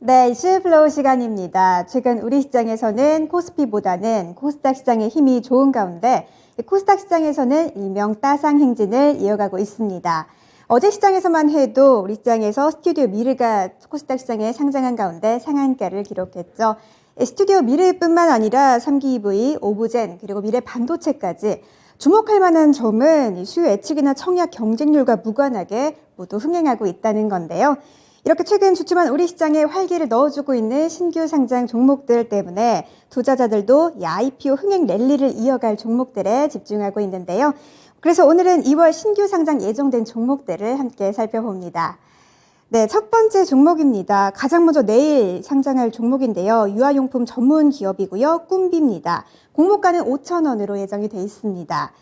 네, 이슈플로우 시간입니다. 최근 우리 시장에서는 코스피보다는 코스닥 시장의 힘이 좋은 가운데 코스닥 시장에서는 일명 따상 행진을 이어가고 있습니다. 어제 시장에서만 해도 우리 시장에서 스튜디오 미르가 코스닥 시장에 상장한 가운데 상한가를 기록했죠. 스튜디오 미르뿐만 아니라 3기 EV, 오브젠, 그리고 미래 반도체까지 주목할 만한 점은 수요 예측이나 청약 경쟁률과 무관하게 모두 흥행하고 있다는 건데요. 이렇게 최근 주춤한 우리 시장에 활기를 넣어주고 있는 신규 상장 종목들 때문에 투자자들도 이 IPO 흥행 랠리를 이어갈 종목들에 집중하고 있는데요. 그래서 오늘은 2월 신규 상장 예정된 종목들을 함께 살펴봅니다. 네, 첫 번째 종목입니다. 가장 먼저 내일 상장할 종목인데요. 유아용품 전문 기업이고요. 꿈비입니다. 공모가는 5,000원으로 예정이 돼 있습니다.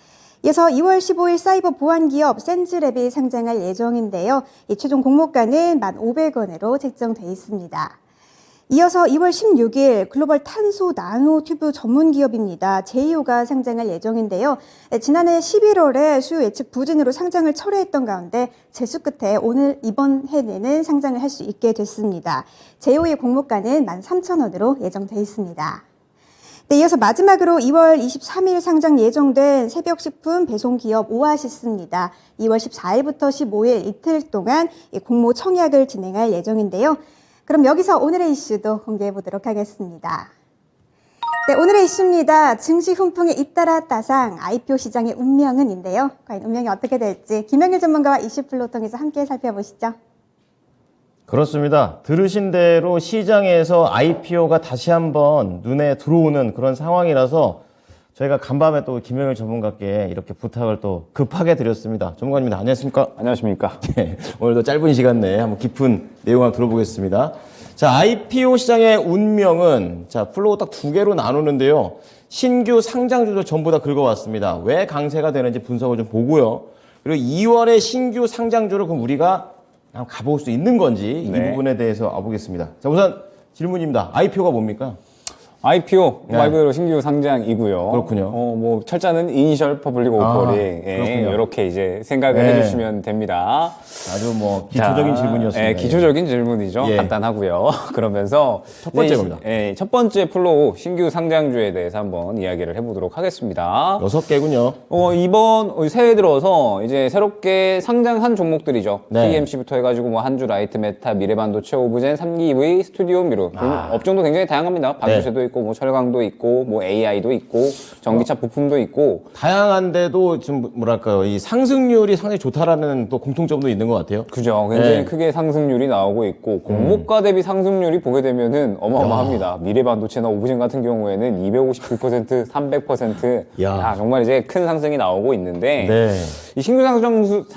이어서 2월 15일 사이버 보안 기업 센즈랩이 상장할 예정인데요. 이 최종 공모가는 1,500원으로 책정돼 있습니다. 이어서 2월 16일 글로벌 탄소 나노 튜브 전문 기업입니다. 제이오가 상장할 예정인데요. 지난해 11월에 수요 예측 부진으로 상장을 철회했던 가운데 재수 끝에 오늘 이번 해내는 상장을 할 수 있게 됐습니다. 제이오의 공모가는 13,000원으로 예정돼 있습니다. 네, 이어서 마지막으로 2월 23일 상장 예정된 새벽식품 배송기업 오아시스입니다. 2월 14일부터 15일 이틀 동안 공모 청약을 진행할 예정인데요. 그럼 여기서 오늘의 이슈도 공개해 보도록 하겠습니다. 네, 오늘의 이슈입니다. 증시 훈풍에 잇따라 따상 IPO 시장의 운명은인데요. 과연 운명이 어떻게 될지 김영일 전문가와 이슈플로우 통해서 함께 살펴보시죠. 그렇습니다. 들으신 대로 시장에서 IPO가 다시 한번 눈에 들어오는 그런 상황이라서 저희가 간밤에 또 김영일 전문가께 이렇게 부탁을 또 급하게 드렸습니다. 전문가님 안녕하십니까? 안녕하십니까? 네, 오늘도 짧은 시간 내에 한번 깊은 내용을 들어보겠습니다. 자, IPO 시장의 운명은 자, 플로우 딱 두 개로 나누는데요. 신규 상장주도 전부 다 긁어왔습니다. 왜 강세가 되는지 분석을 좀 보고요. 그리고 2월에 신규 상장주를 그럼 우리가 한번 가볼 수 있는 건지 네. 이 부분에 대해서 알아보겠습니다. 자, 우선 질문입니다. IPO가 뭡니까? IPO 네. 말 그대로 신규 상장이고요. 그렇군요. 뭐 철자는 이니셜 퍼블릭 오퍼링 그렇군요. 이렇게 이제 생각을 네. 해주시면 됩니다. 아주 뭐 기초적인 자, 질문이었습니다. 기초적인 질문이죠. 예. 간단하고요. 그러면서 첫 번째 이제 겁니다. 첫 번째 플로우 신규 상장주에 대해서 한번 이야기를 해보도록 하겠습니다. 6개군요. 이번 새해 들어서 이제 새롭게 상장한 종목들이죠. 네. TMC부터 해가지고 뭐 한주 라이트 메타, 미래반도체, 오브젠, 3기 EV, 스튜디오 미루. 업종도 굉장히 다양합니다. 반도체도 있고, 뭐 철강도 있고, 뭐 AI도 있고, 전기차 부품도 있고. 다양한데도 좀 뭐랄까요, 이 상승률이 상당히 좋다라는 또 공통점도 있는 것 같아요. 그죠. 굉장히 네. 크게 상승률이 나오고 있고, 공모가 대비 상승률이 보게 되면은 어마어마합니다. 미래반도체나 오브젠 같은 경우에는 259%, 300%. 야. 정말 이제 큰 상승이 나오고 있는데. 네. 이 신규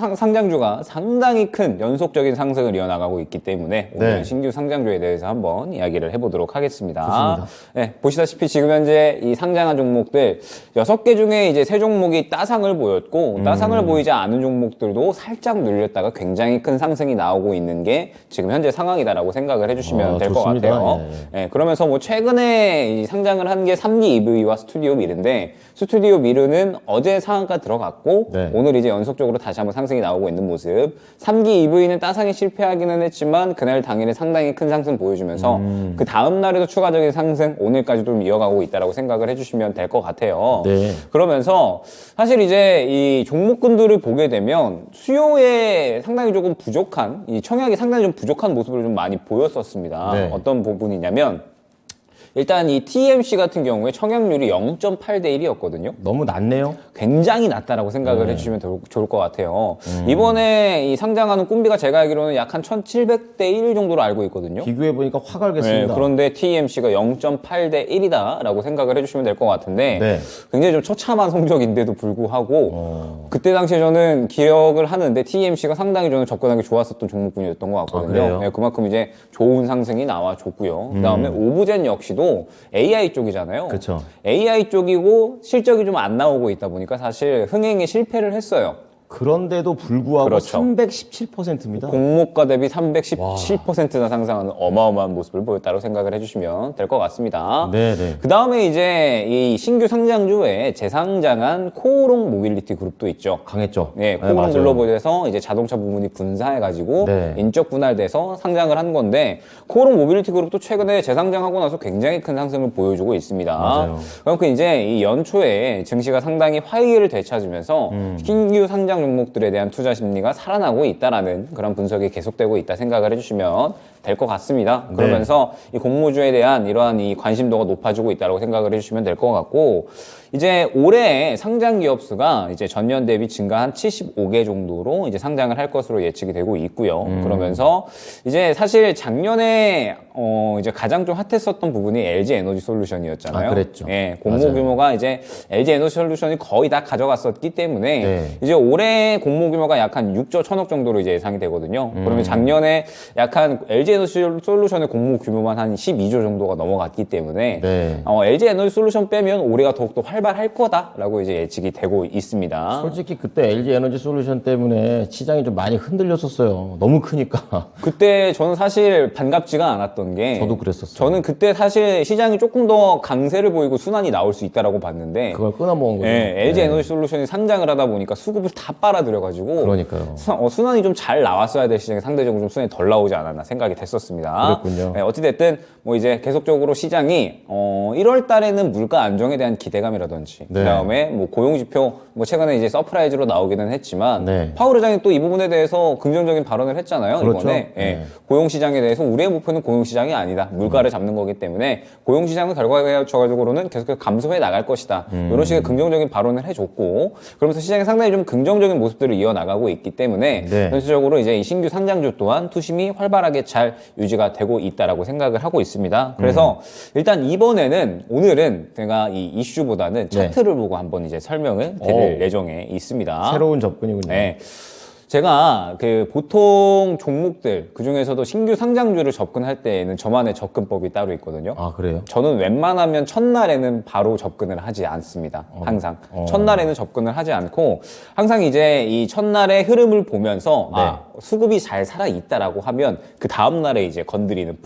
상장주가 상당히 큰 연속적인 상승을 이어나가고 있기 때문에 오늘 네. 신규 상장주에 대해서 한번 이야기를 해보도록 하겠습니다. 좋습니다. 네, 보시다시피 지금 현재 이 상장한 종목들 6개 중에 이제 3종목이 따상을 보였고 따상을 보이지 않은 종목들도 살짝 눌렸다가 굉장히 큰 상승이 나오고 있는 게 지금 현재 상황이다라고 생각을 해주시면 될 것 좋습니다. 같아요. 예. 네, 그러면서 뭐 최근에 이 상장을 한 게 3기 EV와 스튜디오 미르인데 스튜디오 미르는 어제 상한가 들어갔고 네. 오늘 이제 연속적으로 다시 한번 상승이 나오고 있는 모습. 3기 EV는 따상이 실패하기는 했지만 그날 당일에 상당히 큰 상승 보여주면서 그 다음 날에도 추가적인 상승 오늘까지도 좀 이어가고 있다라고 생각을 해주시면 될 것 같아요. 네. 그러면서 사실 이제 이 종목군들을 보게 되면 수요에 상당히 조금 부족한 이 청약이 상당히 좀 부족한 모습을 좀 많이 보였었습니다. 네. 어떤 부분이냐면 일단 이 TMC 같은 경우에 청약률이 0.8대 1이었거든요. 너무 낮네요. 굉장히 낮다라고 생각을 해주시면 좋을 것 같아요. 이번에 이 상장하는 꿈비가 제가 알기로는 약 한 1700대 1 정도로 알고 있거든요. 비교해보니까 확 알겠습니다. 네, 그런데 TMC가 0.8대 1이다라고 생각을 해주시면 될 것 같은데 네. 굉장히 좀 처참한 성적인데도 불구하고 그때 당시에 저는 기억을 하는데 TMC가 상당히 저는 접근하기 좋았었던 종목군이었던 것 같거든요. 그래요? 네, 그만큼 이제 좋은 상승이 나와줬고요. 그다음에 오브젠 역시도 AI 쪽이잖아요. 그쵸. AI 쪽이고 실적이 좀 안 나오고 있다 보니까 사실 흥행에 실패를 했어요. 그런데도 불구하고 그렇죠. 317%입니다. 공모가 대비 317%나 상승하는 어마어마한 모습을 보였다고 생각을 해주시면 될 것 같습니다. 네네. 그 다음에 이제 이 신규 상장주에 재상장한 코오롱 모빌리티 그룹도 있죠. 강했죠. 네, 코오롱 맞아요. 글로벌에서 이제 자동차 부문이 분사해가지고 네. 인적 분할돼서 상장을 한 건데 코오롱 모빌리티 그룹도 최근에 재상장하고 나서 굉장히 큰 상승을 보여주고 있습니다. 맞아요. 그만큼 이제 이 연초에 증시가 상당히 활기를 되찾으면서 신규 상장 종목들에 대한 투자 심리가 살아나고 있다라는 그런 분석이 계속되고 있다 생각을 해주시면 될 것 같습니다. 그러면서 이 공모주에 대한 이러한 이 관심도가 높아지고 있다고 생각을 해주시면 될 것 같고 이제 올해 상장 기업 수가 이제 전년 대비 증가한 75개 정도로 이제 상장을 할 것으로 예측이 되고 있고요. 그러면서 이제 사실 작년에 이제 가장 좀 핫했었던 부분이 LG 에너지 솔루션이었잖아요. 아, 그랬죠. 예, 공모 맞아요. 규모가 이제 LG 에너지 솔루션이 거의 다 가져갔었기 때문에 네. 이제 올해 공모 규모가 약 한 6조 1천억 정도로 이제 예상이 되거든요. 그러면 작년에 약간 LG 에너지 솔루션의 공모 규모만 한 12조 정도가 넘어갔기 때문에 네. LG 에너지 솔루션 빼면 올해가 더욱더 활발할 거다라고 이제 예측이 되고 있습니다. 솔직히 그때 LG 에너지 솔루션 때문에 시장이 좀 많이 흔들렸었어요. 너무 크니까. 그때 저는 사실 반갑지가 않았던 게 저도 그랬었어요. 저는 그때 사실 시장이 조금 더 강세를 보이고 순환이 나올 수 있다라고 봤는데 그걸 끊어먹은 거죠. 예, LG 에너지 솔루션이 상장을 하다 보니까 수급을 다 빨아들여가지고 그러니까요. 순환이 좀 잘 나왔어야 될 시장이 상대적으로 좀 순환이 덜 나오지 않았나 생각이 됐었습니다. 그랬군요. 예, 어찌됐든 뭐 이제 계속적으로 시장이 1월 달에는 물가 안정에 대한 기대감이라든지 네. 그다음에 뭐 고용지표 뭐 최근에 이제 서프라이즈로 나오기는 했지만 네. 파월 의장이 또 이 부분에 대해서 긍정적인 발언을 했잖아요. 그렇죠. 이번에 예, 네. 고용시장에 대해서 우리의 목표는 고용시장이 아니다. 물가를 잡는 거기 때문에 고용시장은 결과적으로는 계속해서 감소해 나갈 것이다. 이런 식의 긍정적인 발언을 해줬고 그러면서 시장이 상당히 좀 긍정적인 모습들을 이어나가고 있기 때문에 네. 전체적으로 이제 이 신규 상장주 또한 투심이 활발하게 잘 유지가 되고 있다라고 생각을 하고 있습니다. 그래서 일단 오늘은 제가 이 이슈보다는 차트를 보고 한번 이제 설명을 드릴 예정에 있습니다. 새로운 접근이군요. 네. 제가 그 보통 종목들 그 중에서도 신규 상장주를 접근할 때에는 저만의 접근법이 따로 있거든요. 아, 그래요? 저는 웬만하면 첫날에는 바로 접근을 하지 않습니다. 항상 첫날에는 접근을 하지 않고 항상 이제 이 첫날의 흐름을 보면서 수급이 잘 살아 있다라고 하면 그 다음 날에 이제 건드리는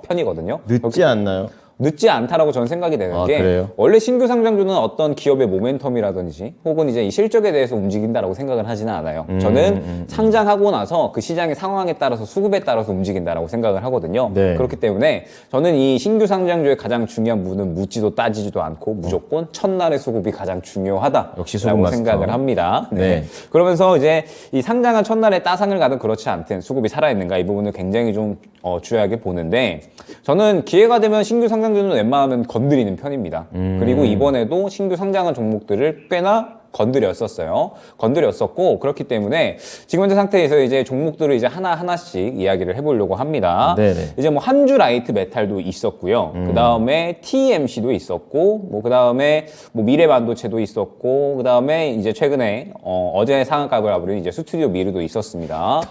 편이거든요. 늦지 않나요? 늦지 않다라고 저는 생각이 되는 아, 게 그래요? 원래 신규 상장주는 어떤 기업의 모멘텀이라든지 혹은 이제 이 실적에 대해서 움직인다라고 생각을 하지는 않아요. 저는 상장하고 나서 그 시장의 상황에 따라서 수급에 따라서 움직인다라고 생각을 하거든요. 네. 그렇기 때문에 저는 이 신규 상장주의 가장 중요한 부분은 묻지도 따지지도 않고 무조건 첫날의 수급이 가장 중요하다. 역시 수급 라고 마스터. 생각을 합니다. 네. 그러면서 이제 이 상장한 첫날에 따상을 가든 그렇지 않든 수급이 살아있는가 이 부분을 굉장히 좀 중요하게 보는데 저는 기회가 되면 신규 상장주는 웬만하면 건드리는 편입니다. 그리고 이번에도 신규 상장한 종목들을 꽤나 건드렸었고 그렇기 때문에 지금 현재 상태에서 이제 종목들을 이제 하나하나씩 이야기를 해보려고 합니다. 네네. 이제 뭐 한주 라이트 메탈도 있었고요. 그 다음에 TMC도 있었고, 뭐 그 다음에 뭐 미래 반도체도 있었고, 그 다음에 이제 최근에 어제 상한가를 가버린 이제 스튜디오 미르도 있었습니다.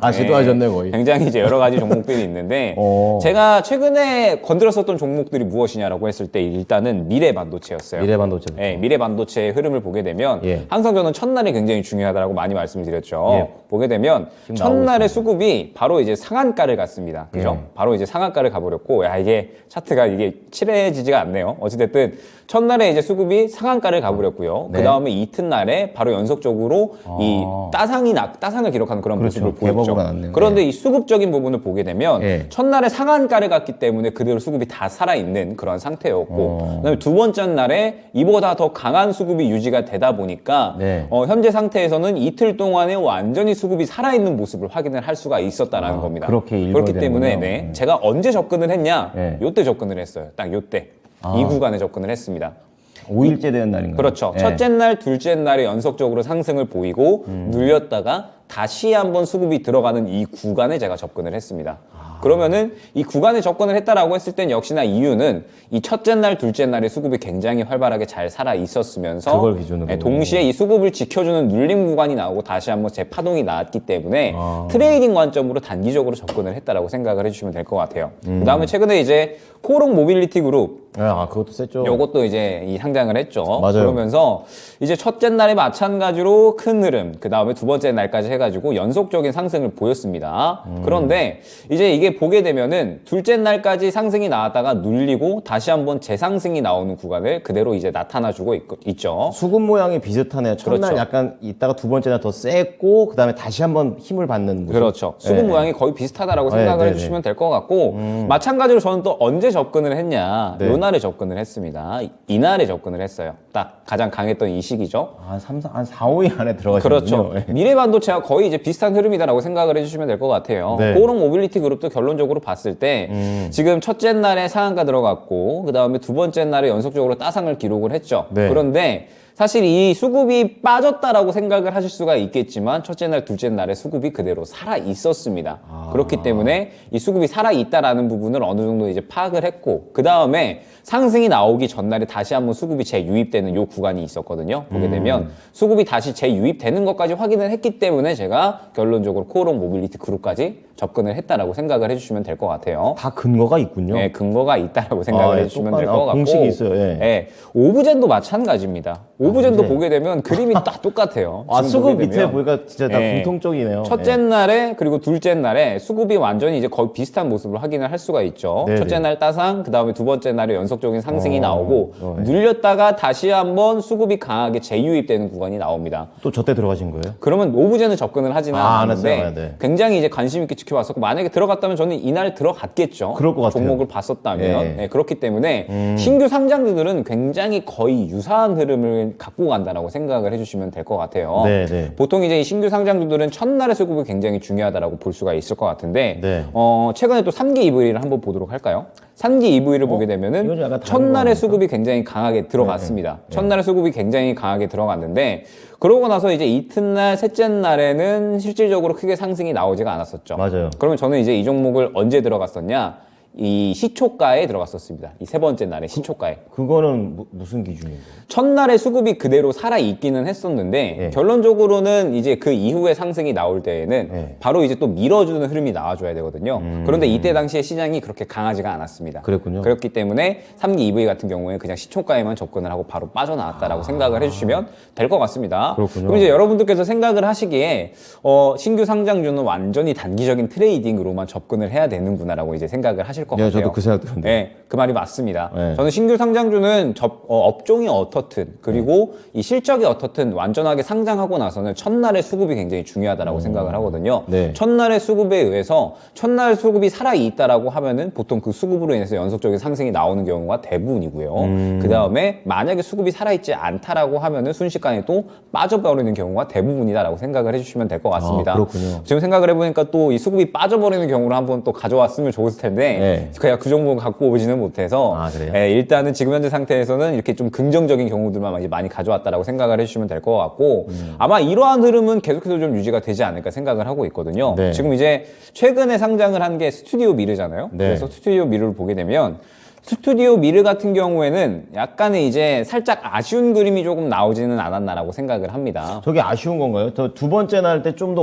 다 시도하셨네, 거의. 굉장히 이제 여러 가지 종목들이 있는데 어. 제가 최근에 건드렸었던 종목들이 무엇이냐라고 했을 때 일단은 미래 반도체였어요. 미래 반도체. 네, 미래 반도체의 흐름을 보게 되면 예. 항상 저는 첫날이 굉장히 중요하다고 많이 말씀을 드렸죠. 예. 보게 되면 지금 나오고 첫날의 수급이 바로 이제 상한가를 갔습니다. 그죠? 예. 바로 이제 상한가를 가버렸고 이게 차트가 이게 칠해지지가 않네요. 어찌됐든 첫날에 이제 수급이 상한가를 가버렸고요. 네. 그 다음에 이튿날에 바로 연속적으로 이 따상을 기록하는 그런 그렇죠. 모습을 보였죠. 개보고가 났네요. 그런데 이 수급적인 부분을 보게 되면 예. 첫날에 상한가를 갔기 때문에 그대로 수급이 다 살아있는 그런 상태였고 그다음에 두 번째 날에 이보다 더 강한 수급이 유지가 되다 보니까 네. 현재 상태에서는 이틀 동안에 완전히 수급이 살아있는 모습을 확인을 할 수가 있었다라는 겁니다. 그렇게 읽어야 그렇기 때문에 되는군요. 제가 언제 접근을 했냐? 네. 요때 접근을 했어요. 딱 요때. 이 구간에 접근을 했습니다. 5일째 되는 날인가요? 그렇죠. 예. 첫째 날, 둘째 날에 연속적으로 상승을 보이고 눌렸다가 다시 한번 수급이 들어가는 이 구간에 제가 접근을 했습니다. 그러면은 이 구간에 접근을 했다라고 했을 땐 역시나 이유는 이 첫째 날, 둘째 날에 수급이 굉장히 활발하게 잘 살아 있었으면서 그걸 기준으로. 동시에 이 수급을 지켜주는 눌림 구간이 나오고 다시 한번 재파동이 나왔기 때문에 트레이딩 관점으로 단기적으로 접근을 했다라고 생각을 해주시면 될 것 같아요. 그다음에 최근에 이제 코오롱 모빌리티 그룹 아, 그것도 셌죠. 요것도 이제 이 상장을 했죠. 맞아요. 그러면서 이제 첫째 날에 마찬가지로 큰 흐름, 그 다음에 두 번째 날까지 해가지고 연속적인 상승을 보였습니다. 그런데 이제 이게 보게 되면은 둘째 날까지 상승이 나왔다가 눌리고 다시 한번 재상승이 나오는 구간을 그대로 이제 나타나주고 있죠. 수급 모양이 비슷하네요. 첫날 그렇죠. 약간 있다가 두 번째 날 더 셌고 그다음에 다시 한번 힘을 받는 모습. 그렇죠. 수급 네. 모양이 거의 비슷하다라고 네, 생각을 네, 해주시면 될 것 같고 마찬가지로 저는 또 언제 접근을 했냐 네. 요 날에 접근을 했습니다. 이날에 접근을 했어요. 딱 가장 강했던 이 시기죠. 한 4, 5일 안에 들어가시군요. 그렇죠. 네. 미래반도체와 거의 이제 비슷한 흐름이다라고 생각을 해주시면 될 것 같아요. 네. 코오롱 모빌리티 그룹도 결론적으로 봤을 때 지금 첫째 날에 상한가 들어갔고 그 다음에 두 번째 날에 연속적으로 따상을 기록을 했죠. 네. 그런데 사실 이 수급이 빠졌다라고 생각을 하실 수가 있겠지만 첫째 날, 둘째 날에 수급이 그대로 살아 있었습니다. 그렇기 때문에 이 수급이 살아 있다라는 부분을 어느 정도 이제 파악을 했고 그 다음에 상승이 나오기 전날에 다시 한번 수급이 재유입되는 요 구간이 있었거든요. 보게 되면 수급이 다시 재유입되는 것까지 확인을 했기 때문에 제가 결론적으로 코오롱 모빌리티 그룹까지 접근을 했다라고 생각을 해주시면 될 것 같아요. 다 근거가 있군요. 네, 근거가 있다라고 생각을 예, 해주시면 될 것 같고 공식이 있어요. 예. 예, 오브젠도 마찬가지입니다. 오브젠도 오브젠. 보게 되면 그림이 딱 똑같아요. 아, 지금 수급 보게 밑에 되면. 보니까 진짜 다 예. 공통적이네요. 첫째 예. 날에 그리고 둘째 날에 수급이 완전히 이제 거의 비슷한 모습을 확인을 할 수가 있죠. 네네. 첫째 날 따상, 그 다음에 두 번째 날에 연속적인 상승이 나오고 예. 눌렸다가 다시 한번 수급이 강하게 재유입되는 구간이 나옵니다. 또 저 때 들어가신 거예요? 그러면 오브제는 접근을 하지는 안 않았는데 했어요. 네. 굉장히 이제 관심 있게 지켜봤었고 만약에 들어갔다면 저는 이날 들어갔겠죠. 그럴 것 같아요. 종목을 봤었다면 예. 네, 그렇기 때문에 신규 상장주들은 굉장히 거의 유사한 흐름을 갖고 간다라고 생각을 해주시면 될 것 같아요. 네, 네. 보통 이제 이 신규 상장주들은 첫날의 수급이 굉장히 중요하다라고 볼 수가 있을 것 같은데 네. 최근에 또 3기 EV를 한번 보도록 할까요? 3기 EV를 보게 이건 되면은 좀 약간 다른 첫날의 겁니까? 수급이 굉장히 강하게 들어갔습니다. 첫날의 수급이 굉장히 강하게 들어갔는데 그러고 나서 이제 이튿날, 셋째 날에는 실질적으로 크게 상승이 나오지가 않았었죠. 맞아요. 그러면 저는 이제 이 종목을 언제 들어갔었냐? 이 시초가에 들어갔었습니다. 이 세 번째 날에 시초가에. 그거는 무슨 기준인가요? 첫날에 수급이 그대로 살아있기는 했었는데 네. 결론적으로는 이제 그 이후에 상승이 나올 때에는 네. 바로 이제 또 밀어주는 흐름이 나와줘야 되거든요. 그런데 이때 당시에 시장이 그렇게 강하지가 않았습니다. 그랬군요. 그렇기 때문에 3기 EV 같은 경우에 그냥 시초가에만 접근을 하고 바로 빠져나왔다라고 생각을 해주시면 될 것 같습니다. 그렇군요. 그럼 이제 여러분들께서 생각을 하시기에 신규 상장주는 완전히 단기적인 트레이딩으로만 접근을 해야 되는구나라고 이제 생각을 하실 것 네, 같아요. 저도 그 생각 들었는데. 네, 그 말이 맞습니다. 네. 저는 신규 상장주는 업종이 어떻든 그리고 이 실적이 어떻든 완전하게 상장하고 나서는 첫날의 수급이 굉장히 중요하다라고 생각을 하거든요. 네. 첫날의 수급에 의해서 첫날 수급이 살아있다라고 하면은 보통 그 수급으로 인해서 연속적인 상승이 나오는 경우가 대부분이고요. 그 다음에 만약에 수급이 살아있지 않다라고 하면은 순식간에 또 빠져버리는 경우가 대부분이다라고 생각을 해주시면 될 것 같습니다. 그렇군요. 지금 생각을 해보니까 또 이 수급이 빠져버리는 경우를 한번 또 가져왔으면 좋았을 텐데 네. 그냥 그 종목을 갖고 오지는 못해서 아, 그래요? 일단은 지금 현재 상태에서는 이렇게 좀 긍정적인 경우들만 이제 많이 가져왔다라고 생각을 해주시면 될 것 같고 아마 이러한 흐름은 계속해서 좀 유지가 되지 않을까 생각을 하고 있거든요. 네. 지금 이제 최근에 상장을 한 게 스튜디오 미르잖아요. 네. 그래서 스튜디오 미르를 보게 되면 스튜디오 미르 같은 경우에는 약간의 이제 살짝 아쉬운 그림이 조금 나오지는 않았나라고 생각을 합니다. 저게 아쉬운 건가요? 더 두 번째 날 때 좀 더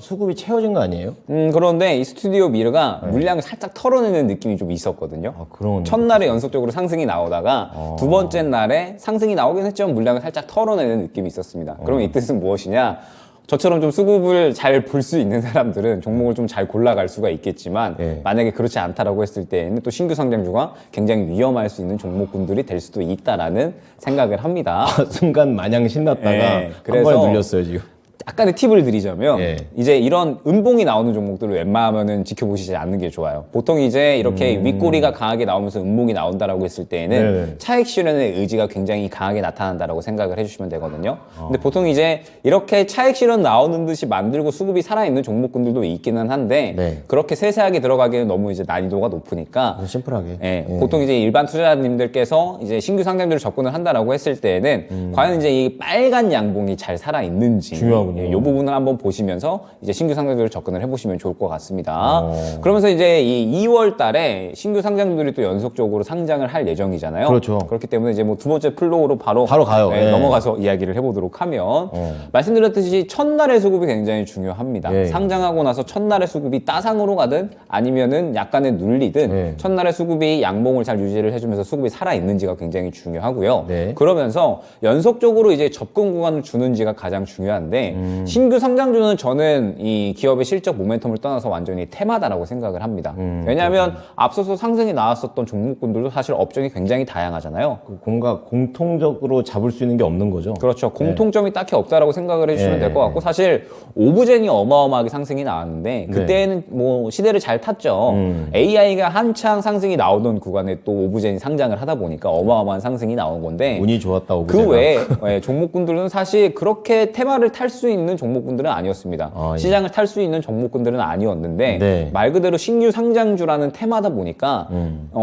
수급이 채워진 거 아니에요? 그런데 이 스튜디오 미르가 물량을 살짝 털어내는 느낌이 좀 있었거든요. 아, 그런. 첫날에 연속적으로 상승이 나오다가 두 번째 날에 상승이 나오긴 했지만 물량을 살짝 털어내는 느낌이 있었습니다. 그러면 이 뜻은 무엇이냐? 저처럼 좀 수급을 잘 볼 수 있는 사람들은 종목을 좀 잘 골라갈 수가 있겠지만 예. 만약에 그렇지 않다라고 했을 때에는 또 신규 상장주가 굉장히 위험할 수 있는 종목군들이 될 수도 있다라는 생각을 합니다. 순간 마냥 신났다가 예, 한 그래서 번에 눌렸어요, 지금. 약간의 팁을 드리자면 예. 이제 이런 음봉이 나오는 종목들을 웬만하면은 지켜보시지 않는 게 좋아요. 보통 이제 이렇게 윗꼬리가 강하게 나오면서 음봉이 나온다라고 했을 때에는 네네. 차익 실현의 의지가 굉장히 강하게 나타난다라고 생각을 해주시면 되거든요. 근데 보통 이제 이렇게 차익 실현 나오는 듯이 만들고 수급이 살아있는 종목군들도 있기는 한데 네. 그렇게 세세하게 들어가기는 너무 이제 난이도가 높으니까 심플하게. 예, 보통 이제 일반 투자자님들께서 이제 신규 상장주를 접근을 한다라고 했을 때에는 과연 이제 이 빨간 양봉이 잘 살아 있는지 중요하군요. 그렇군요. 이 부분을 한번 보시면서 이제 신규 상장주를 접근을 해보시면 좋을 것 같습니다. 그러면서 이제 이 2월 달에 신규 상장주들이 또 연속적으로 상장을 할 예정이잖아요. 그렇죠. 그렇기 때문에 이제 뭐 두 번째 플로우로 바로 가요. 예. 넘어가서 이야기를 해보도록 하면 말씀드렸듯이 첫날의 수급이 굉장히 중요합니다. 예. 상장하고 나서 첫날의 수급이 따상으로 가든 아니면은 약간의 눌리든 예. 첫날의 수급이 양봉을 잘 유지를 해주면서 수급이 살아있는지가 굉장히 중요하고요. 네. 그러면서 연속적으로 이제 접근 구간을 주는지가 가장 중요한데 신규 상장주는 저는 이 기업의 실적 모멘텀을 떠나서 완전히 테마다라고 생각을 합니다. 왜냐하면 앞서서 상승이 나왔었던 종목군들도 사실 업종이 굉장히 다양하잖아요. 뭔가 공통적으로 잡을 수 있는 게 없는 거죠. 그렇죠. 공통점이 딱히 없다라고 생각을 해주시면 예. 될 것 같고 사실 오브젠이 어마어마하게 상승이 나왔는데 그때는 뭐 시대를 잘 탔죠. AI가 한창 상승이 나오던 구간에 또 오브젠이 상장을 하다 보니까 어마어마한 상승이 나온 건데 운이 좋았다. 그 외에 종목군들은 사실 그렇게 테마를 탈 수 있는 종목군들은 아니었습니다. 예. 시장을 탈 수 있는 종목군들은 아니었는데 네. 말 그대로 신규 상장주라는 테마다 보니까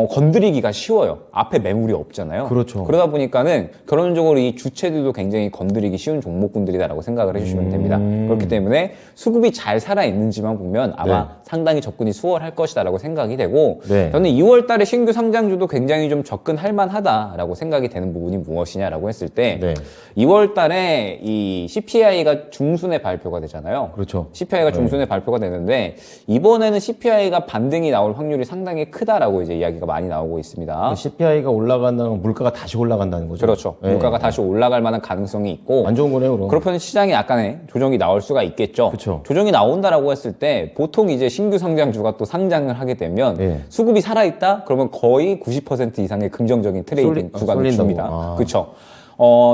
건드리기가 쉬워요. 앞에 매물이 없잖아요. 그렇죠. 그러다 보니까는 결론적으로 이 주체들도 굉장히 건드리기 쉬운 종목군들이다라고 생각을 해주시면 됩니다. 그렇기 때문에 수급이 잘 살아있는지만 보면 아마 네. 상당히 접근이 수월할 것이다라고 생각이 되고 네. 저는 2월 달에 신규 상장주도 굉장히 좀 접근할 만하다라고 생각이 되는 부분이 무엇이냐라고 했을 때 네. 2월 달에 이 CPI가 중순에 발표가 되잖아요. 그렇죠. CPI가 중순에 발표가 되는데 이번에는 CPI가 반등이 나올 확률이 상당히 크다라고 이제 이야기가 많이 나오고 있습니다. CPI가 올라간다는 건 물가가 다시 올라간다는 거죠. 그렇죠. 예. 물가가 다시 올라갈 만한 가능성이 있고 안 좋은 거네요, 그럼. 그렇다면 시장에 약간의 조정이 나올 수가 있겠죠. 그쵸. 조정이 나온다라고 했을 때 보통 이제 신규 상장주가 또 상장을 하게 되면 예. 수급이 살아있다? 그러면 거의 90% 이상의 긍정적인 트레이딩 구간을 쏠린다고. 줍니다. 아. 그렇죠.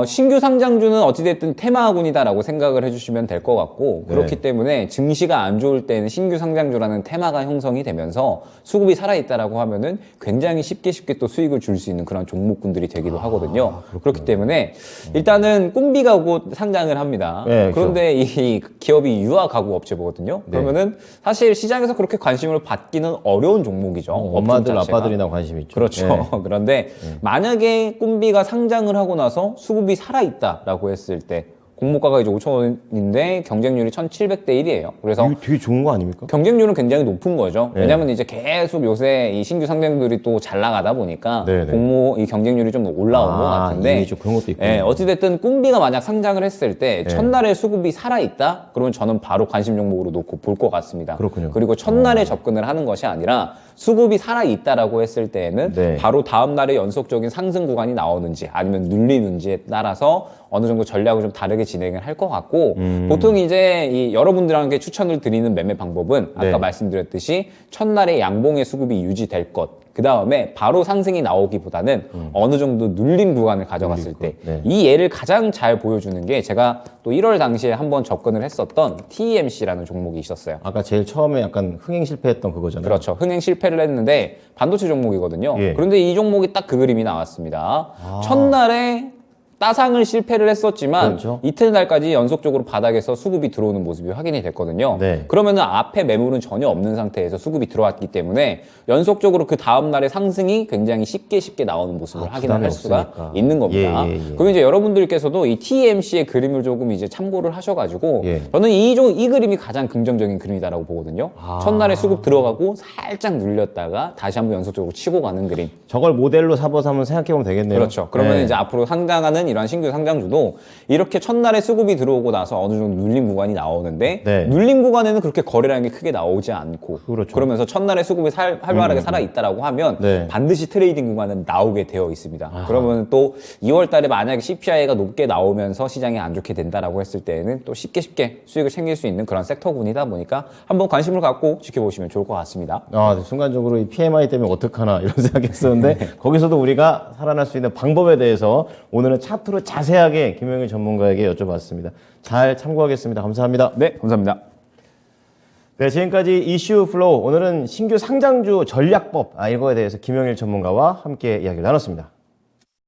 신규 상장주는 어찌됐든 테마군이다라고 생각을 해주시면 될 것 같고 그렇기 네. 때문에 증시가 안 좋을 때는 신규 상장주라는 테마가 형성이 되면서 수급이 살아있다라고 하면은 굉장히 쉽게 또 수익을 줄 수 있는 그런 종목군들이 되기도 하거든요. 그렇기 때문에 일단은 꿈비가 곧 상장을 합니다. 네, 그런데 이 기업이 유아 가구 업체거든요. 네. 그러면은 사실 시장에서 그렇게 관심을 받기는 어려운 종목이죠. 업종 엄마들, 자체가. 아빠들이나 관심 있죠. 그렇죠. 예. 그런데 만약에 꿈비가 상장을 하고 나서 수급이 살아있다라고 했을 때 공모가가 이제 5,000원인데 경쟁률이 1,700대 1이에요. 그래서 이거 되게 좋은 거 아닙니까? 경쟁률은 굉장히 높은 거죠. 네. 왜냐하면 이제 계속 요새 이 신규 상장들이 또 잘 나가다 보니까 네, 네. 공모 이 경쟁률이 좀 올라온 것 같은데 이미 좀 그런 것도 있고. 예, 어찌됐든 꿈비가 만약 상장을 했을 때 첫날에 수급이 살아있다? 그러면 저는 바로 관심 종목으로 놓고 볼 것 같습니다. 그렇군요. 그리고 첫날에 접근을 하는 것이 아니라 수급이 살아있다라고 했을 때에는 네. 바로 다음날에 연속적인 상승 구간이 나오는지 아니면 눌리는지에 따라서 어느 정도 전략을 좀 다르게 진행을 할 것 같고 보통 이제 이 여러분들에게 추천을 드리는 매매 방법은 아까 네. 말씀드렸듯이 첫날에 양봉의 수급이 유지될 것 그 다음에 바로 상승이 나오기보다는 어느 정도 눌린 구간을 가져갔을 때 이 네. 예를 가장 잘 보여주는 게 제가 또 1월 당시에 한번 접근을 했었던 TMC라는 종목이 있었어요. 아까 제일 처음에 약간 흥행 실패했던 그거잖아요. 그렇죠. 흥행 실패를 했는데 반도체 종목이거든요. 예. 그런데 이 종목이 딱 그 그림이 나왔습니다. 첫날에 따상을 실패를 했었지만 그렇죠. 이튿날까지 연속적으로 바닥에서 수급이 들어오는 모습이 확인이 됐거든요. 네. 그러면은 앞에 매물은 전혀 없는 상태에서 수급이 들어왔기 때문에 연속적으로 그 다음 날의 상승이 굉장히 쉽게 나오는 모습을 확인을 부담이 할 수가 없으니까. 있는 겁니다. 예. 그럼 이제 여러분들께서도 이 TMC의 그림을 조금 이제 참고를 하셔가지고 예. 저는 이 그림이 가장 긍정적인 그림이다라고 보거든요. 첫날에 수급 들어가고 살짝 눌렸다가 다시 한번 연속적으로 치고 가는 그림. 저걸 모델로 삼아서 한번 생각해보면 되겠네요. 그렇죠. 그러면 네. 이제 앞으로 상장하는 이러한 신규 상장주도 이렇게 첫날에 수급이 들어오고 나서 어느 정도 눌림 구간이 나오는데 네. 눌림 구간에는 그렇게 거래량이 크게 나오지 않고 그렇죠. 그러면서 첫날에 수급이 활발하게 살아있다라고 하면 네. 반드시 트레이딩 구간은 나오게 되어 있습니다. 그러면 또 2월 달에 만약에 CPI가 높게 나오면서 시장이 안 좋게 된다라고 했을 때에는 또 쉽게 수익을 챙길 수 있는 그런 섹터군이다 보니까 한번 관심을 갖고 지켜보시면 좋을 것 같습니다. 순간적으로 이 PMI 때문에 어떡하나 이런 생각했었는데 거기서도 우리가 살아날 수 있는 방법에 대해서 오늘은 차트로 자세하게 김영일 전문가에게 여쭤봤습니다. 잘 참고하겠습니다. 감사합니다. 네, 감사합니다. 네, 지금까지 이슈 플로우 오늘은 신규 상장주 전략법 이거에 대해서 김영일 전문가와 함께 이야기를 나눴습니다.